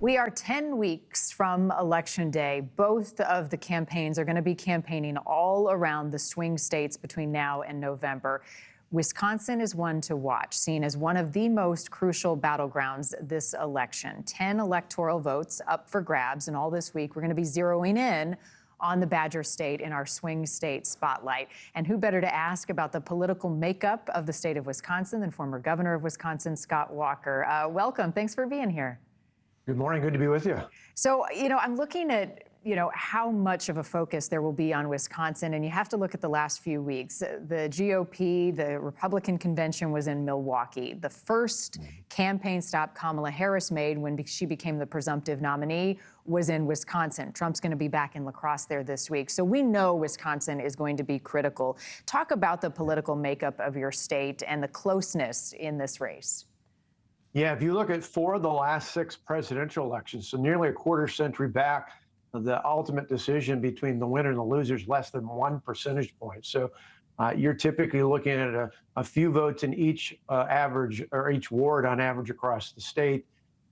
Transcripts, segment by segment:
We are 10 weeks from Election Day. Both of the campaigns are going to be campaigning all around the swing states between now and November. Wisconsin is one to watch, seen as one of the most crucial battlegrounds this election. 10 electoral votes up for grabs, and all this week we're going to be zeroing in on the Badger State in our swing state spotlight. And who better to ask about the political makeup of the state of Wisconsin than former governor of Wisconsin, Scott Walker. Welcome. Thanks for being here. Good morning. Good to be with you. So, I'm looking at, how much of a focus there will be on Wisconsin, and you have to look at the last few weeks. The GOP, the Republican convention was in Milwaukee. The first campaign stop Kamala Harris made when she became the presumptive nominee was in Wisconsin. Trump's going to be back in La Crosse there this week. So we know Wisconsin is going to be critical. Talk about the political makeup of your state and the closeness in this race. Yeah, if you look at 4 of the last 6 presidential elections, so nearly a quarter century back, the ultimate decision between the winner and the loser is less than 1 percentage point. So you're typically looking at a few votes in each average or each ward on average across the state.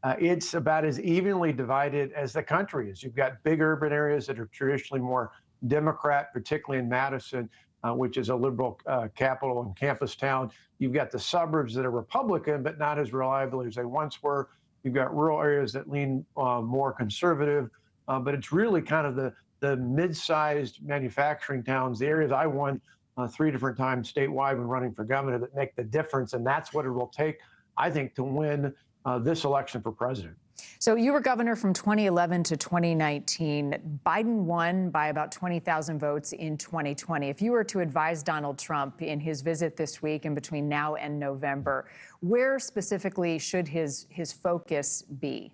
It's about as evenly divided as the country is. You've got big urban areas that are traditionally more Democrat, particularly in Madison, which is a liberal capital and campus town. You've got the suburbs that are Republican, but not as reliable as they once were. You've got rural areas that lean more conservative, but it's really kind of the mid-sized manufacturing towns, the areas I won 3 different times statewide when running for governor, that make the difference. And that's what it will take, I think, to win this election for president. So you were governor from 2011 to 2019. Biden won by about 20,000 votes in 2020. If you were to advise Donald Trump in his visit this week and between now and November, where specifically should his focus be?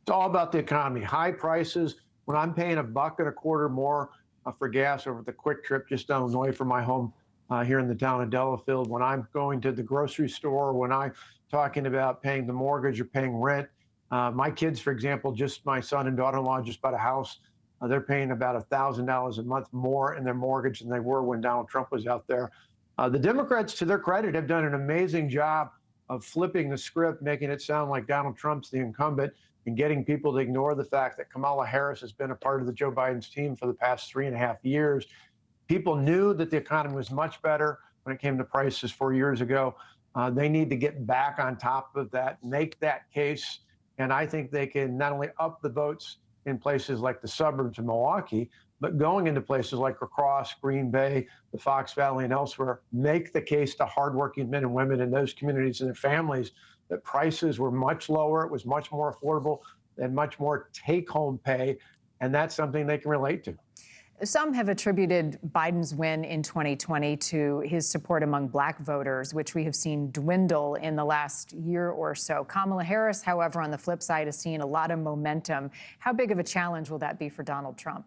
It's all about the economy. High prices. When I'm paying $1.25 more for gas over the quick trip just down the way from my home here in the town of Delafield, when I'm going to the grocery store, when I'm talking about paying the mortgage or paying rent, my kids, for example, just my son and daughter-in-law just bought a house. They're paying about $1,000 a month more in their mortgage than they were when Donald Trump was out there. The Democrats, to their credit, have done an amazing job of flipping the script, making it sound like Donald Trump's the incumbent and getting people to ignore the fact that Kamala Harris has been a part of the Joe Biden's team for the past 3.5 years. People knew that the economy was much better when it came to prices 4 years ago. They need to get back on top of that, make that case. And I think they can not only up the votes in places like the suburbs of Milwaukee, but going into places like La Crosse, Green Bay, the Fox Valley, and elsewhere, make the case to hardworking men and women in those communities and their families that prices were much lower, it was much more affordable, and much more take-home pay. And that's something they can relate to. Some have attributed Biden's win in 2020 to his support among Black voters, which we have seen dwindle in the last year or so. Kamala Harris, however, on the flip side, is seeing a lot of momentum. How big of a challenge will that be for Donald Trump?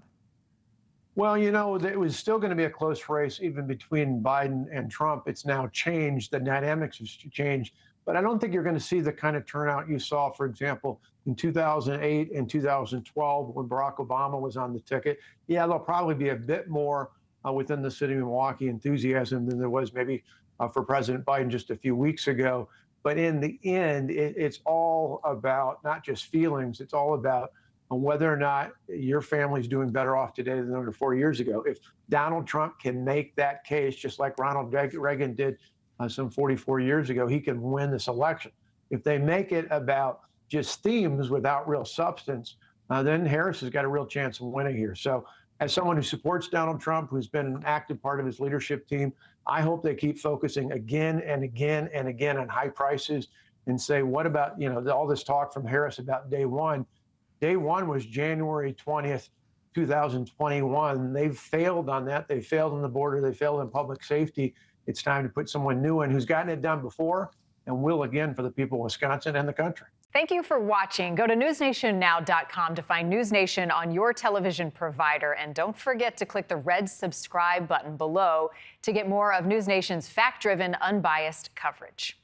Well, it was still going to be a close race even between Biden and Trump. It's now changed. The dynamics have changed. But I don't think you're going to see the kind of turnout you saw, for example, in 2008 and 2012 when Barack Obama was on the ticket. Yeah, there'll probably be a bit more within the city of Milwaukee enthusiasm than there was maybe for President Biden just a few weeks ago. But in the end, it's all about not just feelings. It's all about whether or not your family's doing better off today than they were 4 years ago. If Donald Trump can make that case, just like Ronald Reagan did some 44 years ago, he can win this election. If they make it about just themes without real substance, then Harris has got a real chance of winning here. So as someone who supports Donald Trump, who's been an active part of his leadership team, I hope they keep focusing again and again and again on high prices and say, what about, all this talk from Harris about day one? Day one was January 20th, 2021. They've failed on that. They failed on the border. They failed in public safety. It's time to put someone new in who's gotten it done before and will again for the people of Wisconsin and the country. Thank you for watching. Go to newsnationnow.com to find NewsNation on your television provider. And don't forget to click the red subscribe button below to get more of NewsNation's fact-driven, unbiased coverage.